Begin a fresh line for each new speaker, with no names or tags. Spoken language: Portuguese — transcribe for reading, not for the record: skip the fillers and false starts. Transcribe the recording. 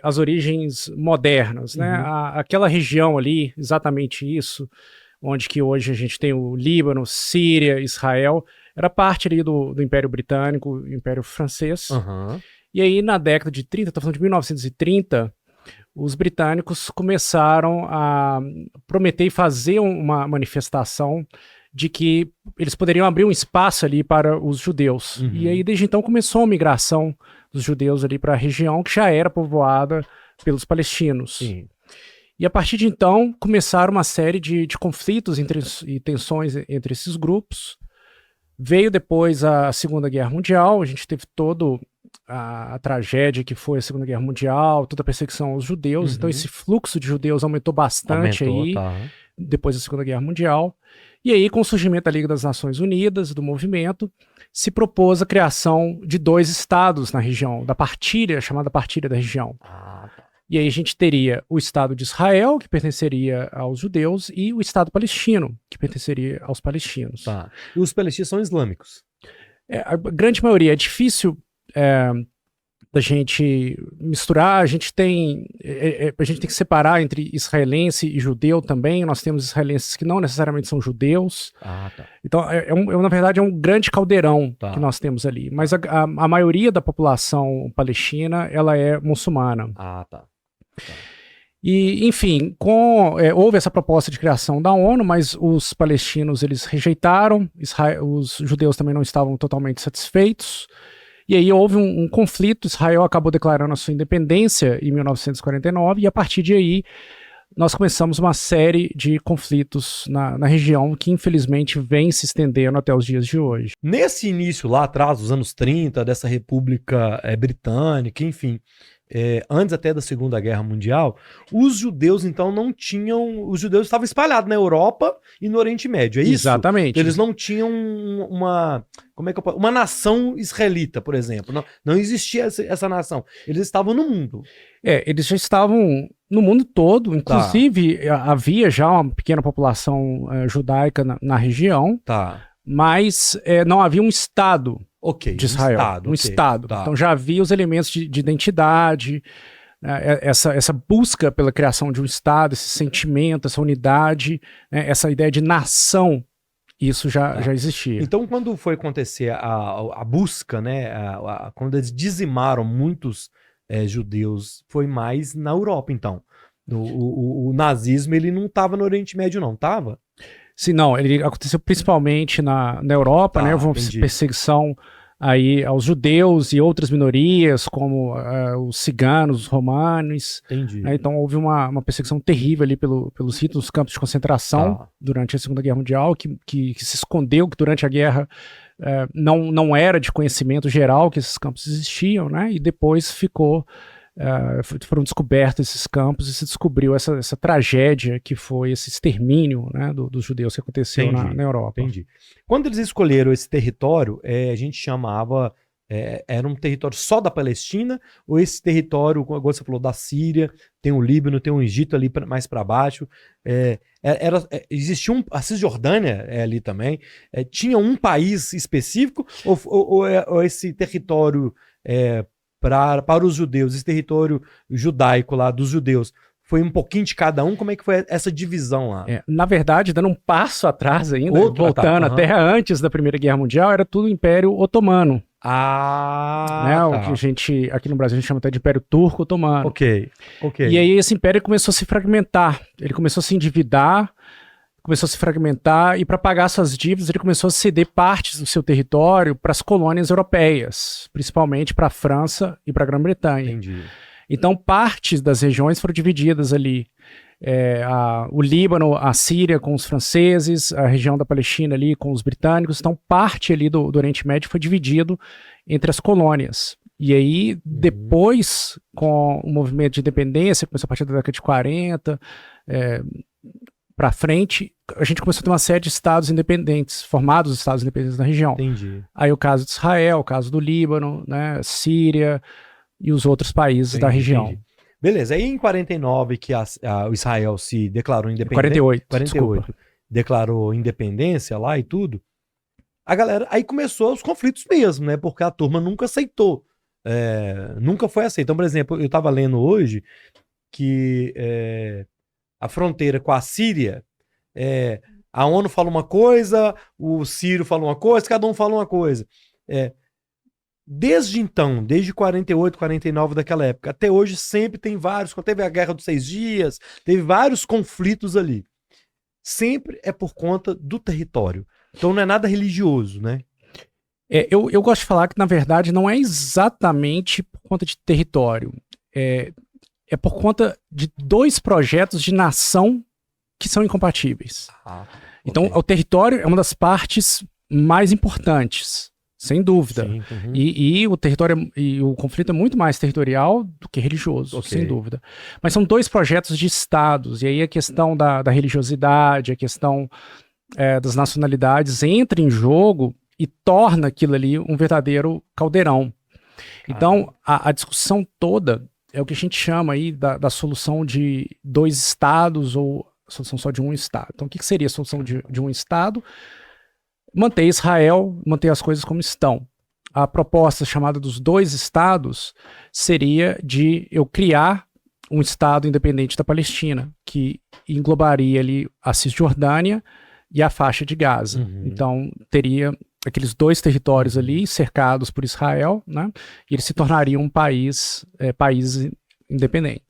as origens modernas, né? Aquela região ali, exatamente isso, onde que hoje a gente tem o Líbano, Síria, Israel, era parte ali do Império Britânico, Império Francês. E aí na década de 30, estou falando de 1930, os britânicos começaram a prometer e fazer uma manifestação de que eles poderiam abrir um espaço ali para os judeus. E aí desde então começou a migração dos judeus ali para a região que já era povoada pelos palestinos.
Sim.
E a partir de então começaram uma série de conflitos e tensões entre esses grupos. Veio depois a Segunda Guerra Mundial, a gente teve toda a tragédia que foi a Segunda Guerra Mundial, toda a perseguição aos judeus, então esse fluxo de judeus aumentou bastante depois da Segunda Guerra Mundial. E aí, com o surgimento da Liga das Nações Unidas, do movimento, se propôs a criação de 2 estados na região, da partilha, chamada partilha da região. E aí a gente teria o Estado de Israel, que pertenceria aos judeus, e o Estado palestino, que pertenceria aos palestinos.
E os palestinos são islâmicos?
A grande maioria. É difícil da gente misturar, a gente tem que separar entre israelense e judeu também. Nós temos israelenses que não necessariamente são judeus. Então, na verdade, é um grande caldeirão que nós temos ali. Mas a maioria da população palestina, ela é muçulmana. E, enfim, houve essa proposta de criação da ONU, mas os palestinos eles rejeitaram, os judeus também não estavam totalmente satisfeitos, e aí houve um conflito. Israel acabou declarando a sua independência em 1949, e a partir de aí nós começamos uma série de conflitos na região que infelizmente vem se estendendo até os dias de hoje.
Nesse início lá atrás, dos anos 30, dessa República Britânica, enfim, antes até da Segunda Guerra Mundial, os judeus então não tinham, os judeus estavam espalhados na Europa e no Oriente Médio, é isso?
Exatamente.
Eles não tinham uma nação israelita, por exemplo, não existia essa nação, eles estavam no mundo.
Eles já estavam no mundo todo, inclusive havia já uma pequena população judaica na região, mas não havia um Estado de Israel, um Estado. Então já havia os elementos de identidade, essa busca pela criação de um Estado, esse sentimento, essa unidade, essa ideia de nação, isso já existia.
Então quando foi acontecer a busca, quando eles dizimaram muitos judeus, foi mais na Europa então. O nazismo ele não estava no Oriente Médio não, estava?
Sim, não, ele aconteceu principalmente na Europa, houve uma perseguição aí aos judeus e outras minorias, como os ciganos, os romanos. Então houve uma perseguição terrível ali pelos ritos dos campos de concentração durante a Segunda Guerra Mundial, que se escondeu, que durante a guerra não era de conhecimento geral que esses campos existiam, e depois foram descobertos esses campos e se descobriu essa tragédia que foi esse extermínio dos judeus que aconteceu na Europa.
Quando eles escolheram esse território, a gente chamava, era um território só da Palestina, ou esse território, como você falou, da Síria, tem o Líbano, tem o Egito ali mais para baixo, existia a Cisjordânia ali também, tinha um país específico, ou esse território para os judeus, esse território judaico lá dos judeus, foi um pouquinho de cada um? Como é que foi essa divisão lá?
Na verdade, dando um passo atrás ainda, voltando até antes da Primeira Guerra Mundial, era tudo Império Otomano. O que a gente, aqui no Brasil, a gente chama até de Império Turco Otomano.
Ok.
E aí esse império começou a se fragmentar, ele começou a se endividar, começou a se fragmentar, e para pagar suas dívidas ele começou a ceder partes do seu território para as colônias europeias, principalmente para a França e para a Grã-Bretanha. Então partes das regiões foram divididas ali, o Líbano, a Síria com os franceses, a região da Palestina ali com os britânicos. Então parte ali do Oriente Médio foi dividido entre as colônias. E aí depois, com o movimento de independência, começou a partir da década de 40, para frente, a gente começou a ter uma série de estados independentes, formados estados independentes na região. Aí o caso de Israel, o caso do Líbano, Síria e os outros países da região.
Beleza, aí em 49 que o Israel se declarou independente.
48,
declarou independência lá e tudo. A galera, aí começou os conflitos mesmo, porque a turma nunca aceitou nunca foi assim. Então, por exemplo, eu estava lendo hoje que a fronteira com a Síria, a ONU fala uma coisa, o Ciro fala uma coisa, cada um fala uma coisa. Desde então, desde 48, 49 daquela época, até hoje sempre tem vários, quando teve a Guerra dos 6 Dias, teve vários conflitos ali. Sempre é por conta do território. Então não é nada religioso, né?
Eu gosto de falar que, na verdade, não é exatamente por conta de território. É por conta de dois projetos de nação que são incompatíveis. Então, o território é uma das partes mais importantes, sem dúvida.
Sim,
E o território e o conflito é muito mais territorial do que religioso, sem dúvida. Mas são dois projetos de estados, e aí a questão da religiosidade, a questão das nacionalidades entra em jogo e torna aquilo ali um verdadeiro caldeirão. Então, a discussão toda é o que a gente chama aí da solução de dois estados ou solução só de um estado. Então, o que seria a solução de um estado? Manter Israel, manter as coisas como estão. A proposta chamada dos dois estados seria de eu criar um estado independente da Palestina, que englobaria ali a Cisjordânia e a faixa de Gaza. Então, teria aqueles dois territórios ali cercados por Israel, né? E eles se tornariam países independentes.